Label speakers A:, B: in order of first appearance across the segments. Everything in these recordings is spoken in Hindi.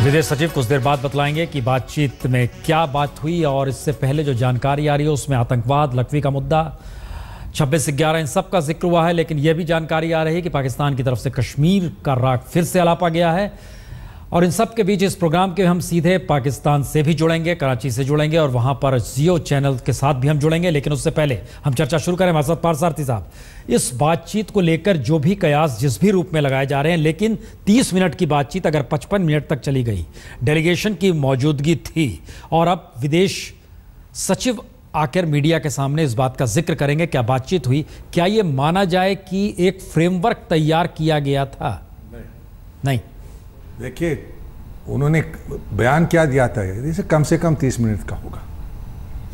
A: विदेश सचिव कुछ देर बाद बतलाएंगे कि बातचीत में क्या बात हुई, और इससे पहले जो जानकारी आ रही है उसमें आतंकवाद, लकवी का मुद्दा, 26/11 इन सब का जिक्र हुआ है। लेकिन यह भी जानकारी आ रही है कि पाकिस्तान की तरफ से कश्मीर का राग फिर से अलापा गया है। और इन सब के बीच इस प्रोग्राम के हम सीधे पाकिस्तान से भी जुड़ेंगे, कराची से जुड़ेंगे, और वहां पर जियो चैनल के साथ भी हम जुड़ेंगे। लेकिन उससे पहले हम चर्चा शुरू करें। हमारे साथ पारसारथी साहब, इस बातचीत को लेकर जो भी कयास जिस भी रूप में लगाए जा रहे हैं, लेकिन 30 मिनट की बातचीत अगर 55 मिनट तक चली गई, डेलीगेशन की मौजूदगी थी, और अब विदेश सचिव आकर मीडिया के सामने इस बात का जिक्र करेंगे क्या बातचीत हुई, क्या ये माना जाए कि एक फ्रेमवर्क तैयार किया गया था? नहीं।
B: देखिए, उन्होंने बयान क्या दिया था, जैसे कम से कम 30 मिनट का होगा,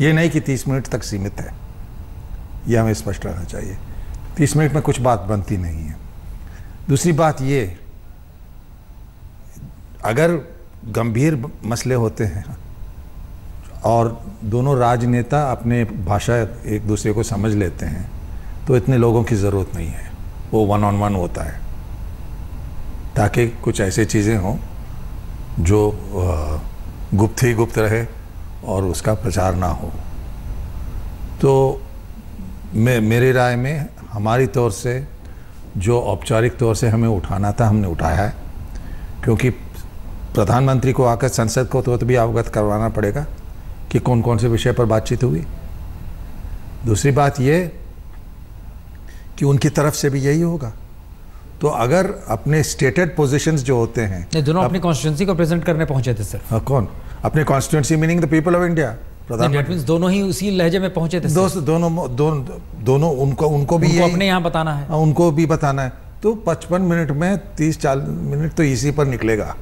B: ये नहीं कि 30 मिनट तक सीमित है, ये हमें स्पष्ट रहना चाहिए। 30 मिनट में कुछ बात बनती नहीं है। दूसरी बात ये, अगर गंभीर मसले होते हैं और दोनों राजनेता अपने भाषा एक दूसरे को समझ लेते हैं, तो इतने लोगों की ज़रूरत नहीं है, वो 1 on 1 होता है, ताकि कुछ ऐसे चीज़ें हों जो गुप्त ही गुप्त रहे और उसका प्रचार ना हो। तो मेरी राय में हमारी तौर से जो औपचारिक तौर से हमें उठाना था, हमने उठाया है, क्योंकि प्रधानमंत्री को आकर संसद को तो भी अवगत करवाना पड़ेगा कि कौन कौन से विषय पर बातचीत हुई। दूसरी बात ये कि उनकी तरफ से भी यही होगा। तो अगर अपने स्टेटेड पोजीशंस जो होते हैं,
A: दोनों अपनी कॉन्स्टिट्यूंसी को प्रेजेंट करने पहुंचे थे सर।
B: हाँ, कौन? अपने constituency meaning the people of India.
A: प्रधानमंत्री दोनों ही उसी लहजे में पहुंचे थे।
B: दोनों उनको भी
A: अपने यहाँ बताना है,
B: उनको भी बताना है। तो 55 मिनट में 30-40 मिनट तो इसी पर निकलेगा,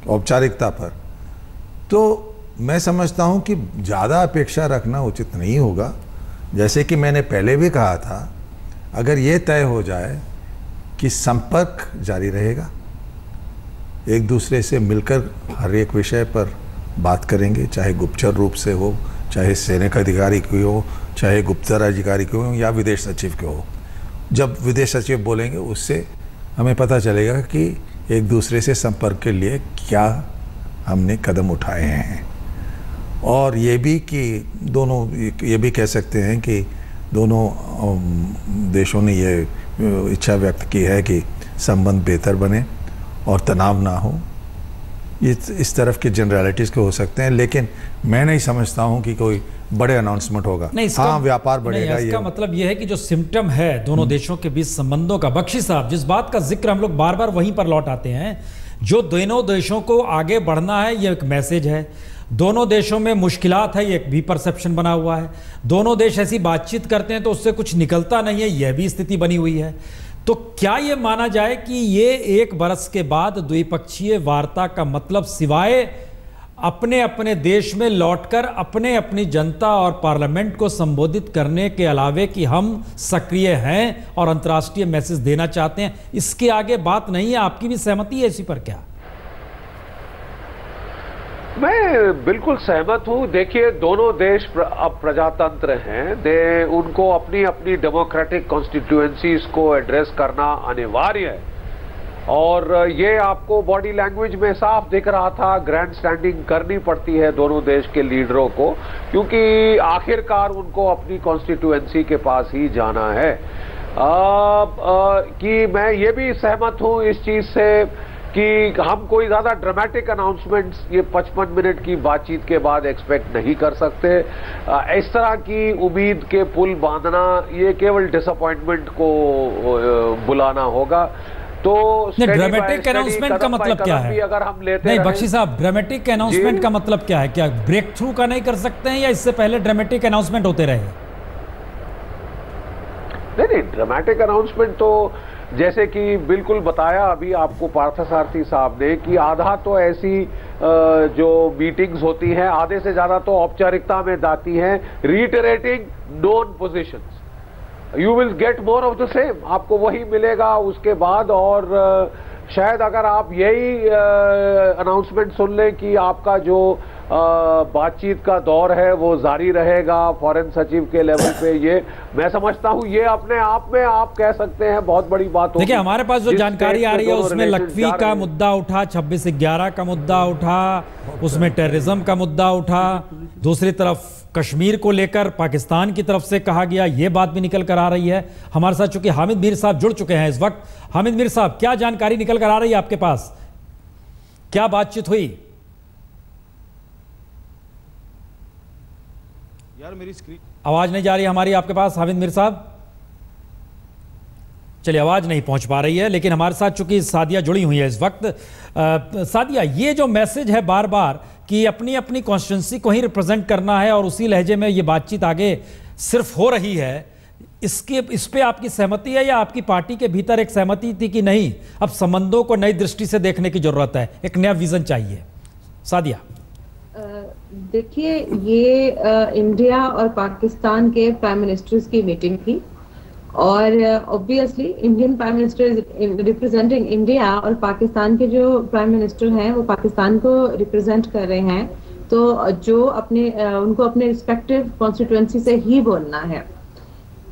B: औपचारिकता पर। तो मैं समझता हूँ कि ज़्यादा अपेक्षा रखना उचित नहीं होगा। जैसे कि मैंने पहले भी कहा था, अगर ये तय हो जाए कि संपर्क जारी रहेगा, एक दूसरे से मिलकर हर एक विषय पर बात करेंगे, चाहे गुप्तचर रूप से हो, चाहे सैनिक अधिकारी की हो, चाहे गुप्तचर अधिकारी की हो, या विदेश सचिव के हो। जब विदेश सचिव बोलेंगे, उससे हमें पता चलेगा कि एक दूसरे से संपर्क के लिए क्या हमने कदम उठाए हैं। और ये भी कि दोनों ये भी कह सकते हैं कि दोनों देशों ने ये इच्छा व्यक्त की है कि संबंध बेहतर बने और तनाव ना हो। ये इस तरफ के जनरलिटीज़ के हो सकते हैं, लेकिन मैं नहीं समझता हूं कि कोई बड़े अनाउंसमेंट होगा। हाँ, व्यापार बढ़ेगा।
A: इसका मतलब यह है कि जो सिम्टम है दोनों देशों के बीच संबंधों का, बख्शी साहब जिस बात का जिक्र हम लोग बार बार वहीं पर लौट आते हैं, जो दोनों देशों को आगे बढ़ना है, ये एक मैसेज है। दोनों देशों में मुश्किलात है, ये भी परसेप्शन बना हुआ है। दोनों देश ऐसी बातचीत करते हैं तो उससे कुछ निकलता नहीं है, यह भी स्थिति बनी हुई है। तो क्या ये माना जाए कि ये 1 बरस के बाद द्विपक्षीय वार्ता का मतलब सिवाय अपने अपने देश में लौटकर अपने अपनी जनता और पार्लियामेंट को संबोधित करने के अलावे कि हम सक्रिय हैं और अंतर्राष्ट्रीय मैसेज देना चाहते हैं, इसके आगे बात नहीं है? आपकी भी सहमति है इसी पर क्या?
C: मैं बिल्कुल सहमत हूं। देखिए, दोनों देश अब प्रजातंत्र हैं, उनको अपनी अपनी डेमोक्रेटिक कॉन्स्टिट्यूएंसीज को एड्रेस करना अनिवार्य है। और ये आपको बॉडी लैंग्वेज में साफ दिख रहा था, ग्रैंड स्टैंडिंग करनी पड़ती है दोनों देश के लीडरों को, क्योंकि आखिरकार उनको अपनी कॉन्स्टिट्यूएंसी के पास ही जाना है। कि मैं ये भी सहमत हूं इस चीज से कि हम कोई ज्यादा ड्रामेटिक अनाउंसमेंट्स ये 55 मिनट की बातचीत के बाद एक्सपेक्ट नहीं कर सकते। इस तरह की उम्मीद के पुल बांधना, ये केवल डिसअपॉइंटमेंट को बुलाना होगा। तो
A: ड्रामेटिक अनाउंसमेंट का मतलब क्या है?
C: अगर हम लेते
A: नहीं बख्शी साहब, ड्रामेटिक अनाउंसमेंट का मतलब क्या है? क्या ब्रेक थ्रू का नहीं कर सकते हैं, या इससे पहले ड्रामेटिक अनाउंसमेंट होते रहे?
C: नहीं, ड्रामेटिक अनाउंसमेंट तो जैसे कि बिल्कुल बताया अभी आपको पार्थसारथी साहब ने कि आधा तो ऐसी जो मीटिंग्स होती हैं, आधे से ज्यादा तो औपचारिकता में जाती हैं, reiterating known positions. You will get more of the same, आपको वही मिलेगा उसके बाद। और शायद अगर आप यही अनाउंसमेंट सुन लें कि आपका जो बातचीत का दौर है वो जारी रहेगा फॉरेन सचिव के लेवल पे। ये मैं समझता हूँ ये अपने आप में आप कह सकते हैं बहुत बड़ी बात होगी।
A: देखिए हमारे पास जो जानकारी आ रही है उसमें लखवी का मुद्दा उठा, 26/11 का मुद्दा उठा, उसमें टेररिज्म का मुद्दा उठा, दूसरी तरफ कश्मीर को लेकर पाकिस्तान की तरफ से कहा गया, ये बात भी निकल कर आ रही है। हमारे साथ चूंकि हामिद मीर साहब जुड़ चुके हैं इस वक्त। हामिद मीर साहब, क्या जानकारी निकल कर आ रही है आपके पास, क्या बातचीत हुई?
D: यार मेरी स्क्रीन
A: आवाज नहीं जा रही हमारी आपके पास हामिद मीर साहब? चलिए आवाज नहीं पहुंच पा रही है, लेकिन हमारे साथ चूंकि सादिया जुड़ी हुई है इस वक्त। सादिया, ये जो मैसेज है बार बार कि अपनी अपनी कॉन्स्टिट्यूंसी को ही रिप्रेजेंट करना है और उसी लहजे में ये बातचीत आगे सिर्फ हो रही है, इस पे आपकी सहमति है या आपकी पार्टी के भीतर एक सहमति थी कि नहीं अब संबंधों को नई दृष्टि से देखने की जरूरत है, एक नया विजन चाहिए? सादिया,
E: देखिए ये इंडिया और पाकिस्तान के प्राइम मिनिस्टर्स की मीटिंग थी और obviously Indian prime minister representing India और पाकिस्तान के जो प्राइम मिनिस्टर हैं वो पाकिस्तान को रिप्रेजेंट कर रहे हैं, तो जो अपने उनको अपने रिस्पेक्टिव कॉन्स्टिट्यूएंसी से ही बोलना है।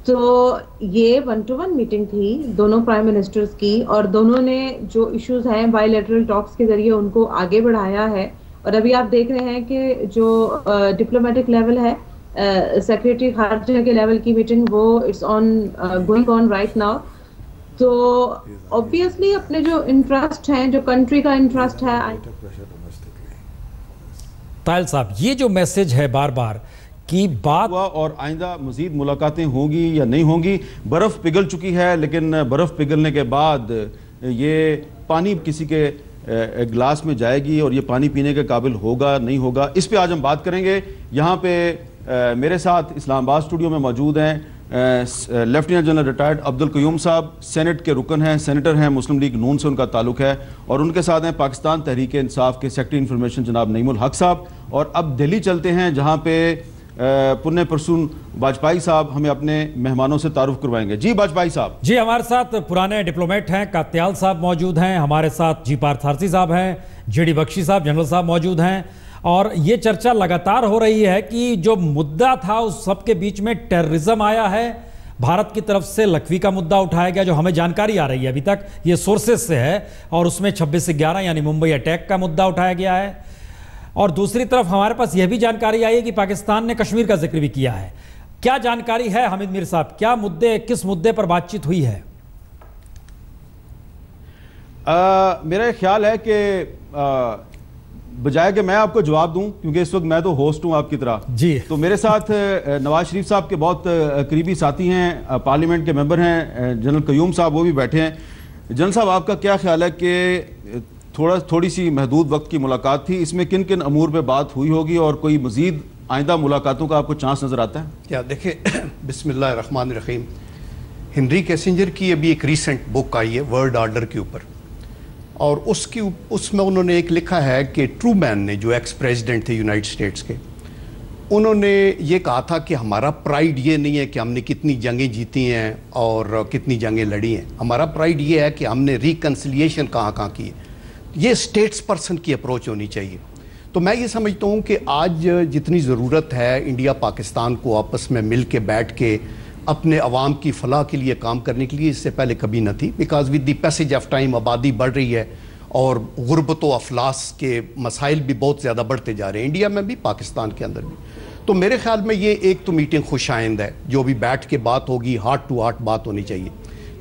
E: तो ये 1-to-1 मीटिंग थी दोनों प्राइम मिनिस्टर्स की और दोनों ने जो इश्यूज हैं बायलैटरल टॉक्स के जरिए उनको आगे बढ़ाया है। और अभी आप देख रहे हैं कि जो डिप्लोमेटिक लेवल है, सेक्रेटरी खारजा के लेवल की मीटिंग, वो it's on going on right now. तो ऑब्वियसली अपने जो इंटरेस्ट हैं, जो कंट्री का इंटरेस्ट है।
A: तायल साहब, ये जो मैसेज है बार बार की बात
D: हुआ और आइंदा मजीद मुलाकातें होंगी या नहीं होंगी, बर्फ पिघल चुकी है, लेकिन बर्फ पिघलने के बाद ये पानी किसी के गिलास में जाएगी और ये पानी पीने के काबिल होगा नहीं होगा, इस पे आज हम बात करेंगे। यहाँ पे मेरे साथ इस्लामाबाद स्टूडियो में मौजूद हैं lieutenant general retired Abdul Qayyum साहब, सेनेट के रुकन हैं, सेनेटर हैं, मुस्लिम लीग नून से उनका ताल्लुक है, और उनके साथ हैं पाकिस्तान तहरीक इंसाफ के सेक्रेटरी इंफॉर्मेशन जनाब नईमुल हक साहब। और अब दिल्ली चलते हैं जहाँ पे पुण्य परसून वाजपेयी साहब हमें अपने मेहमानों से तारुफ करवाएंगे। जी वाजपेयी साहब।
A: जी, हमारे साथ पुराने डिप्लोमेट हैं, कात्याल साहब मौजूद हैं, हमारे साथ जी पार्थारसी साहब हैं, जेडी बख्शी साहब जनरल साहब मौजूद हैं। और ये चर्चा लगातार हो रही है कि जो मुद्दा था उस सब के बीच में टेररिज्म आया है, भारत की तरफ से लखवी का मुद्दा उठाया गया जो हमें जानकारी आ रही है अभी तक ये सोर्सेज से है, और उसमें 26/11 यानी मुंबई अटैक का मुद्दा उठाया गया है। और दूसरी तरफ हमारे पास यह भी जानकारी आई है कि पाकिस्तान ने कश्मीर का जिक्र भी किया है। क्या जानकारी है हामिद मीर साहब, क्या मुद्दे, किस मुद्दे पर बातचीत हुई है?
D: मेरा ख्याल है कि बजाय कि मैं आपको जवाब दूं, क्योंकि इस वक्त मैं तो होस्ट हूं आपकी तरह
A: जी,
D: तो मेरे साथ नवाज शरीफ साहब के बहुत करीबी साथी हैं, पार्लियामेंट के मेंबर हैं जनरल कयूम साहब, वो भी बैठे हैं। जनरल साहब, आपका क्या ख्याल है कि थोड़ी सी महदूद वक्त की मुलाकात थी, इसमें किन किन अमूर पे बात हुई होगी और कोई मजीद आइंदा मुलाकातों का आपको चांस नजर आता है?
F: क्या देखिए, बिस्मिल्लाहिर्रहमानिर्रहीम, हेनरी किसिंजर की अभी एक रीसेंट बुक आई है वर्ल्ड ऑर्डर के ऊपर, और उसमें उन्होंने एक लिखा है कि ट्रूमैन ने, जो एक्स प्रेसिडेंट थे यूनाइटेड स्टेट्स के, उन्होंने ये कहा था कि हमारा प्राइड ये नहीं है कि हमने कितनी जंगें जीती हैं और कितनी जंगें लड़ी हैं, हमारा प्राइड ये है कि हमने रिकन्सिलिएशन कहाँ की है। ये स्टेट्स पर्सन की अप्रोच होनी चाहिए। तो मैं ये समझता हूँ कि आज जितनी ज़रूरत है इंडिया पाकिस्तान को आपस में मिल के बैठ के अपने अवाम की फलाह के लिए काम करने के लिए, इससे पहले कभी न थी। Because with the passage of time आबादी बढ़ रही है और गुर्बत व अफलास के मसाइल भी बहुत ज़्यादा बढ़ते जा रहे हैं, इंडिया में भी पाकिस्तान के अंदर भी। तो मेरे ख्याल में ये एक तो मीटिंग खुश आइंद है, जो भी बैठ के बात होगी, हार्ट टू हार्ट बात होनी चाहिए।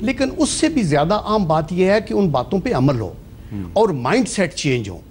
F: लेकिन उससे भी ज़्यादा आम बात यह है कि उन बातों पर अमल हो और माइंड सेट चेंज हो।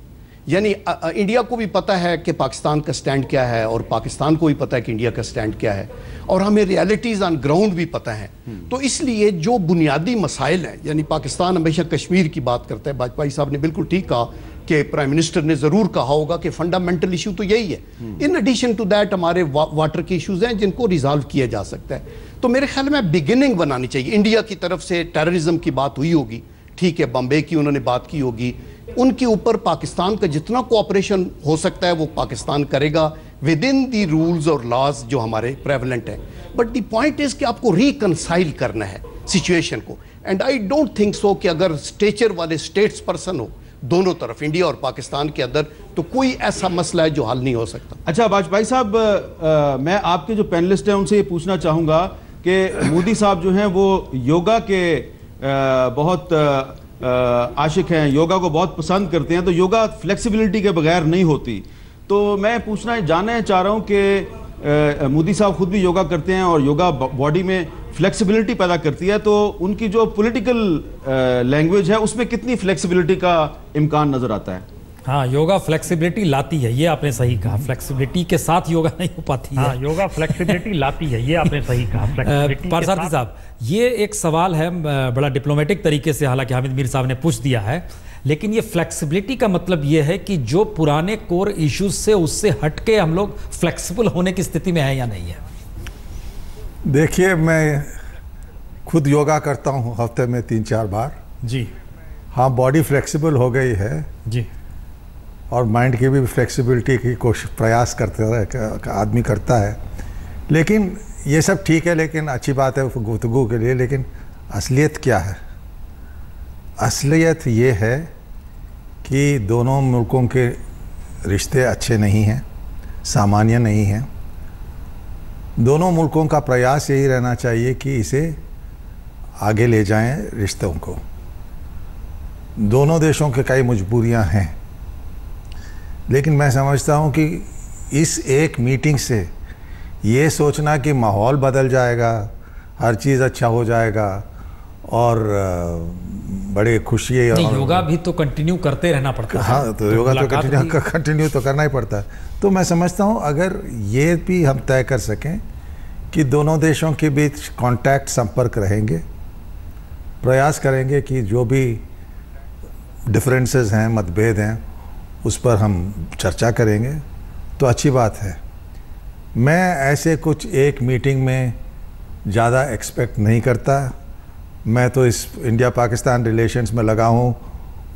F: यानी इंडिया को भी पता है कि पाकिस्तान का स्टैंड क्या है और पाकिस्तान को भी पता है कि इंडिया का स्टैंड क्या है, और हमें रियलिटीज़ ऑन ग्राउंड भी पता है। तो इसलिए जो बुनियादी मसाइल हैं, यानी पाकिस्तान हमेशा कश्मीर की बात करता है, वाजपेयी साहब ने बिल्कुल ठीक कहा कि प्राइम मिनिस्टर ने ज़रूर कहा होगा कि फंडामेंटल इशू तो यही है। इन एडिशन टू दैट हमारे वाटर के इशूज़ हैं जिनको रिजॉल्व किया जा सकता है। तो मेरे ख्याल में बिगिनिंग बनानी चाहिए। इंडिया की तरफ से टेररिज्म की बात हुई होगी, ठीक है, बम्बे की उन्होंने बात की होगी, उनके ऊपर पाकिस्तान का जितना कोऑपरेशन हो सकता है वो पाकिस्तान करेगा विद इन दी रूल्स और लॉज जो हमारे प्रेवलेंट हैं। बट द पॉइंट इज कि आपको रिकंसाइल करना है सिचुएशन को, and I don't think so कि अगर स्टेचर वाले स्टेट्स पर्सन हो दोनों तरफ, इंडिया और पाकिस्तान के अंदर, तो कोई ऐसा मसला है जो हल नहीं हो सकता।
D: अच्छा वाजपेयी साहब, मैं आपके जो पैनलिस्ट हैं उनसे ये पूछना चाहूँगा कि मोदी साहब जो हैं वो योगा के बहुत आशिक हैं, योगा को बहुत पसंद करते हैं, तो योगा फ्लेक्सिबिलिटी के बगैर नहीं होती। तो मैं जानना चाह रहा हूँ कि मोदी साहब खुद भी योगा करते हैं और योगा बॉडी में फ्लेक्सिबिलिटी पैदा करती है, तो उनकी जो पॉलिटिकल लैंग्वेज है उसमें कितनी फ्लेक्सिबिलिटी का इम्कान नजर आता है?
A: हाँ, योगा फ्लेक्सिबिलिटी लाती है, ये आपने सही कहा। फ्लेक्सिबिलिटी के साथ योगा नहीं हो पाती है।
G: हाँ, योगा फ्लेक्सिबिलिटी लाती है, ये आपने सही कहा।
A: पारसारथी साहब, ये एक सवाल है बड़ा डिप्लोमेटिक तरीके से, हालांकि हामिद मीर साहब ने पूछ दिया है, लेकिन ये फ्लेक्सिबिलिटी का मतलब ये है कि जो पुराने कोर इश्यूज से उससे हटके हम लोग फ्लेक्सिबल होने की स्थिति में है या नहीं है?
B: देखिए, मैं खुद योगा करता हूँ हफ्ते में 3-4 बार
A: जी।
B: हाँ, बॉडी फ्लेक्सिबल हो गई है
A: जी,
B: और माइंड की भी फ्लेक्सिबिलिटी की कोशिश प्रयास करते रहे आदमी करता है। लेकिन ये सब ठीक है, लेकिन अच्छी बात है गुफ्तगू के लिए, लेकिन असलियत क्या है? असलियत ये है कि दोनों मुल्कों के रिश्ते अच्छे नहीं हैं, सामान्य नहीं हैं। दोनों मुल्कों का प्रयास यही रहना चाहिए कि इसे आगे ले जाएं रिश्तों को। दोनों देशों के कई मजबूरियां हैं, लेकिन मैं समझता हूं कि इस एक मीटिंग से ये सोचना कि माहौल बदल जाएगा, हर चीज़ अच्छा हो जाएगा और बड़े खुशी है।
A: योगा भी तो कंटिन्यू करते रहना पड़ता है।
B: हाँ, तो योगा तो कंटिन्यू तो करना ही पड़ता है। तो मैं समझता हूँ अगर ये भी हम तय कर सकें कि दोनों देशों के बीच कांटेक्ट, संपर्क रहेंगे, प्रयास करेंगे कि जो भी डिफरेंसेस हैं, मतभेद हैं, उस पर हम चर्चा करेंगे, तो अच्छी बात है। मैं ऐसे कुछ एक मीटिंग में ज़्यादा एक्सपेक्ट नहीं करता। मैं तो इस इंडिया पाकिस्तान रिलेशंस में लगा हूँ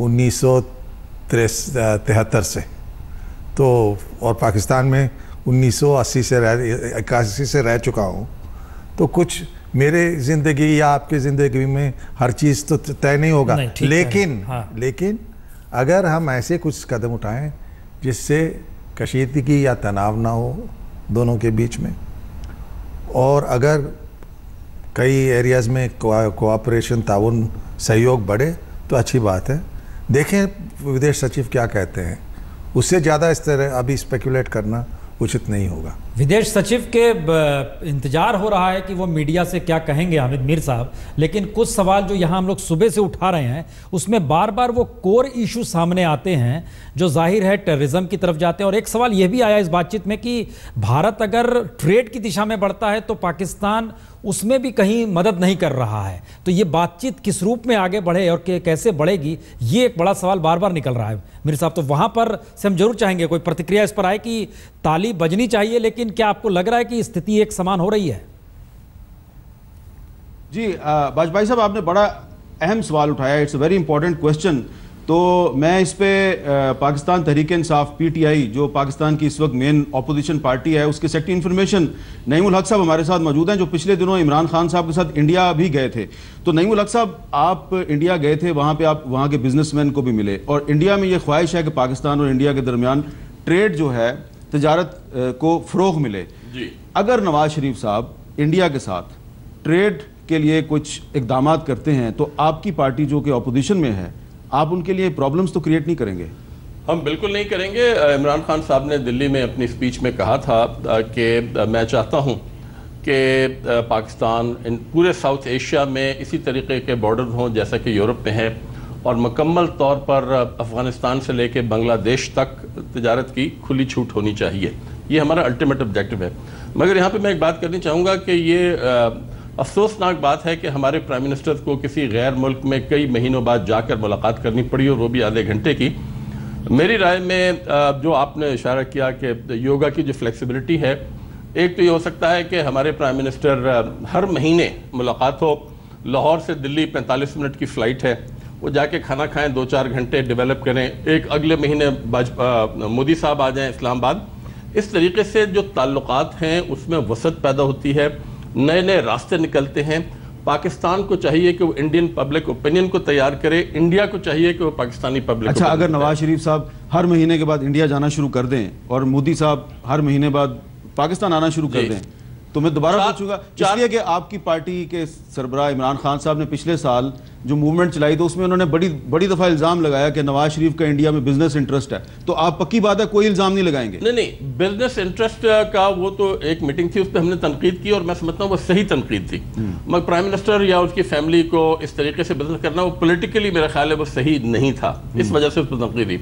B: 1973 से, तो और पाकिस्तान में 1981 से रह चुका हूँ। तो कुछ मेरे ज़िंदगी या आपकी ज़िंदगी में हर चीज़ तो तय नहीं होगा, लेकिन अगर हम ऐसे कुछ कदम उठाएं जिससे कशीदगी या तनाव ना हो दोनों के बीच में, और अगर कई एरियाज़ में कोऑपरेशन, ताउन, सहयोग बढ़े, तो अच्छी बात है। देखें विदेश सचिव क्या कहते हैं, उससे ज़्यादा इस तरह अभी स्पेकुलेट करना उचित नहीं होगा।
A: विदेश सचिव के इंतजार हो रहा है कि वो मीडिया से क्या कहेंगे हामिद मीर साहब, लेकिन कुछ सवाल जो यहाँ हम लोग सुबह से उठा रहे हैं उसमें बार बार वो कोर इशू सामने आते हैं जो जाहिर है टेररिज्म की तरफ जाते हैं। और एक सवाल ये भी आया इस बातचीत में कि भारत अगर ट्रेड की दिशा में बढ़ता है तो पाकिस्तान उसमें भी कहीं मदद नहीं कर रहा है। तो ये बातचीत किस रूप में आगे बढ़े और कैसे बढ़ेगी, ये एक बड़ा सवाल बार बार निकल रहा है मीर साहब। तो वहां पर से हम जरूर चाहेंगे कोई प्रतिक्रिया इस पर आए कि ताली बजनी चाहिए, लेकिन क्या आपको लग रहा है कि स्थिति एक समान हो रही है?
D: जी वाजपेयी साहब, आपने बड़ा अहम सवाल उठाया, it's a very important question. तो मैं इस पे पाकिस्तान तहरीक इंसाफ PTI, जो पाकिस्तान की इस वक्त मेन अपोजिशन पार्टी है, उसके सेक्रेटरी इन्फॉर्मेशन नईमुल हक साहब हमारे साथ मौजूद हैं, जो पिछले दिनों इमरान खान साहब के साथ इंडिया भी गए थे। तो नईमुल हक साहब, आप इंडिया गए थे, वहाँ पे आप वहाँ के बिजनेसमैन को भी मिले, और इंडिया में ये ख्वाहिश है कि पाकिस्तान और इंडिया के दरमियान ट्रेड जो है, तजारत को फ़रोग़ मिले जी। अगर नवाज शरीफ साहब इंडिया के साथ ट्रेड के लिए कुछ इक़दाम करते हैं तो आपकी पार्टी जो कि अपोजिशन में है, आप उनके लिए प्रॉब्लम्स तो क्रिएट नहीं करेंगे?
H: हम बिल्कुल नहीं करेंगे। इमरान खान साहब ने दिल्ली में अपनी स्पीच में कहा था कि मैं चाहता हूं कि पाकिस्तान इन पूरे साउथ एशिया में इसी तरीके के बॉर्डर हों जैसा कि यूरोप में है, और मुकम्मल तौर पर अफ़गानिस्तान से लेके बांग्लादेश तक तिजारत की खुली छूट होनी चाहिए। ये हमारा अल्टीमेट ऑब्जेक्टिव है। मगर यहाँ पे मैं एक बात करनी चाहूँगा कि ये अफसोसनाक बात है कि हमारे प्राइम मिनिस्टर को किसी गैर मुल्क में कई महीनों बाद जाकर मुलाकात करनी पड़ी, और वो भी आधे घंटे की। मेरी राय में जो आपने इशारा किया कि योगा की जो फ्लेक्सिबिलिटी है, एक तो ये हो सकता है कि हमारे प्राइम मिनिस्टर हर महीने मुलाकात हो। लाहौर से दिल्ली 45 मिनट की फ़्लाइट है, वो जाके खाना खाएं, 2-4 घंटे डेवलप करें, एक अगले महीने मोदी साहब आ जाएं इस्लामाबाद। इस तरीके से जो ताल्लुकात हैं उसमें वसत पैदा होती है, नए नए रास्ते निकलते हैं, पाकिस्तान को चाहिए कि वो इंडियन पब्लिक ओपिनियन को तैयार करे, इंडिया को चाहिए कि वो पाकिस्तानी पब्लिक।
D: अच्छा, अगर नवाज शरीफ साहब हर महीने के बाद इंडिया जाना शुरू कर दें और मोदी साहब हर महीने बाद पाकिस्तान आना शुरू कर दें, तो मैं दोबारा पूछूंगा, इसलिए कि आपकी पार्टी के सरबराह इमरान खान साहब ने पिछले साल जो मूवमेंट चलाई तो उसमें उन्होंने बड़ी दफा इल्जाम लगाया कि नवाज शरीफ का इंडिया में बिजनेस इंटरेस्ट है, तो आप पक्की बात है कोई इल्जाम नहीं लगाएंगे?
H: नहीं, बिजनेस इंटरेस्ट का वो तो एक मीटिंग थी, उस पर हमने तनकीद की और मैं समझता हूँ वो सही तनकीद थी। मगर प्राइम मिनिस्टर या उसकी फैमिली को इस तरीके से बिजनेस करना वो पोलिटिकली मेरा ख्याल है वो सही नहीं था, इस वजह से उस पर तनकीद दी।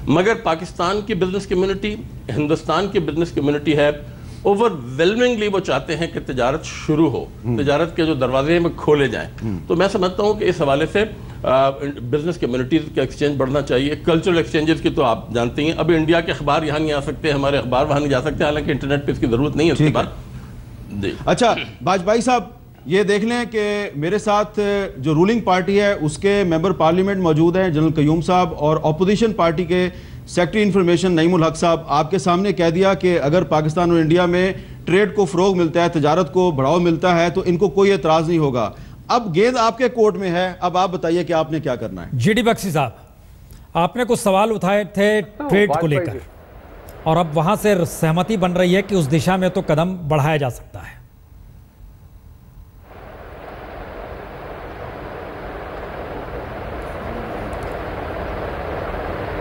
H: मगर पाकिस्तान की बिजनेस कम्युनिटी, हिंदुस्तान की बिजनेस कम्युनिटी है, ओवरवेलमिंगली वो चाहते हैं कि तिजारत शुरू हो, तिजारत के जो दरवाजे हैं वो खोले जाएं। तो मैं समझता हूं कि इस हवाले से बिजनेस कम्युनिटीज का एक्सचेंज बढ़ना चाहिए। कल्चरल एक्सचेंजेस की तो आप जानते हैं, अभी इंडिया के अखबार यहाँ नहीं आ सकते, हमारे अखबार वहाँ नहीं जा सकते, हालांकि इंटरनेट पे इसकी जरूरत नहीं है उसके बाद।
D: अच्छा बाजपाई साहब, ये देख लें कि मेरे साथ जो रूलिंग पार्टी है उसके मेंबर पार्लियामेंट मौजूद हैं जनरल कयूम साहब, और अपोजिशन पार्टी के सेक्रेटरी इंफॉर्मेशन नईमुल हक साहब। आपके सामने कह दिया कि अगर पाकिस्तान और इंडिया में ट्रेड को फ़रोग मिलता है, तजारत को बढ़ावा मिलता है, तो इनको कोई एतराज़ नहीं होगा। अब गेंद आपके कोर्ट में है, अब आप बताइए कि आपने क्या करना है।
A: जीडी बख्शी साहब, आपने कुछ सवाल उठाए थे ट्रेड को लेकर, और अब वहां से सहमति बन रही है कि उस दिशा में तो कदम बढ़ाया जा सकता है।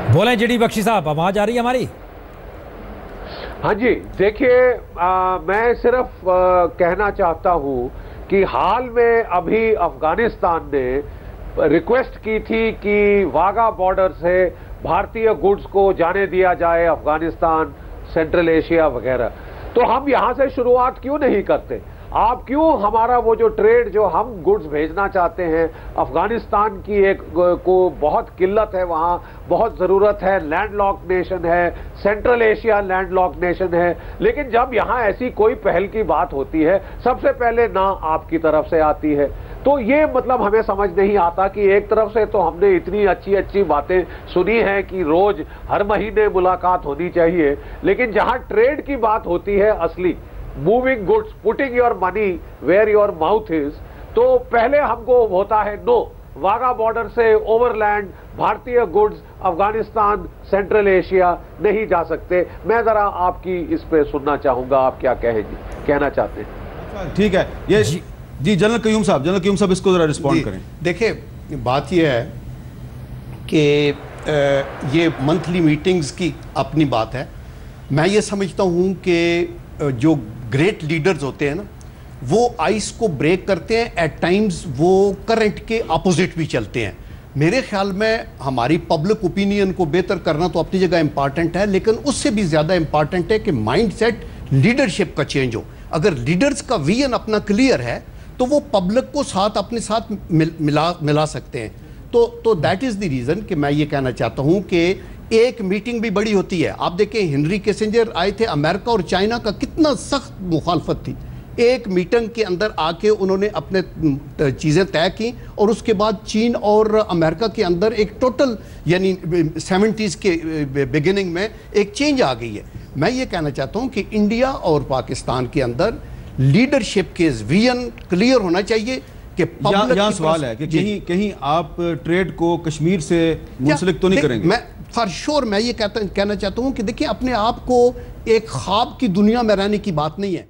A: बोलें जीडी बख्शी साहब, आवाज आ रही है हमारी?
C: हाँ जी, देखिए मैं सिर्फ कहना चाहता हूं कि हाल में अभी अफगानिस्तान ने रिक्वेस्ट की थी कि वाघा बॉर्डर से भारतीय गुड्स को जाने दिया जाए, अफगानिस्तान, सेंट्रल एशिया वगैरह। तो हम यहां से शुरुआत क्यों नहीं करते? आप क्यों हमारा वो जो ट्रेड, जो हम गुड्स भेजना चाहते हैं अफगानिस्तान की, एक को बहुत किल्लत है वहाँ, बहुत ज़रूरत है, लैंडलॉक नेशन है, सेंट्रल एशिया लैंडलॉक नेशन है, लेकिन जब यहाँ ऐसी कोई पहल की बात होती है सबसे पहले ना आपकी तरफ से आती है। तो ये मतलब हमें समझ नहीं आता कि एक तरफ से तो हमने इतनी अच्छी अच्छी बातें सुनी हैं कि रोज हर महीने मुलाकात होनी चाहिए, लेकिन जहाँ ट्रेड की बात होती है असली, moving goods, putting your money where your mouth is, तो पहले हमको होता है नो, वाघा बॉर्डर से ओवरलैंड भारतीय गुड्स अफगानिस्तान, सेंट्रल एशिया नहीं जा सकते। मैं जरा आपकी इस पे सुनना चाहूंगा, आप क्या कहना चाहते हैं?
D: ठीक है, ये जी जनरल कयूम साहब इसको जरा रिस्पॉन्ड करें।
F: देखिए, बात यह है कि ये मंथली मीटिंग्स की अपनी बात है। मैं ये समझता हूँ कि जो ग्रेट लीडर्स होते हैं ना, वो आइस को ब्रेक करते हैं, एट टाइम्स वो करंट के अपोजिट भी चलते हैं। मेरे ख्याल में हमारी पब्लिक ओपिनियन को बेहतर करना तो अपनी जगह इंपॉर्टेंट है, लेकिन उससे भी ज़्यादा इंपॉर्टेंट है कि माइंडसेट, लीडरशिप का चेंज हो। अगर लीडर्स का विजन अपना क्लियर है तो वो पब्लिक को साथ अपने साथ मिला सकते हैं। तो दैट इज़ द रीज़न कि मैं ये कहना चाहता हूँ कि एक मीटिंग भी बड़ी होती है। आप देखें, हेनरी किसिंजर आए थे, अमेरिका और चाइना का कितना सख्त मुखालफत थी, एक मीटिंग के अंदर आके उन्होंने अपने चीज़ें तय की, और उसके बाद चीन और अमेरिका के अंदर एक टोटल, यानी 70s के बिगिनिंग में एक चेंज आ गई है। मैं ये कहना चाहता हूँ कि इंडिया और पाकिस्तान के अंदर लीडरशिप के विजन क्लियर होना चाहिए कि
D: यहाँ सवाल है कि कहीं आप ट्रेड को कश्मीर से मुंसलिक तो नहीं करेंगे?
F: मैं फॉर श्योर मैं ये कहना चाहता हूँ कि देखिए, अपने आप को एक ख्वाब की दुनिया में रहने की बात नहीं है।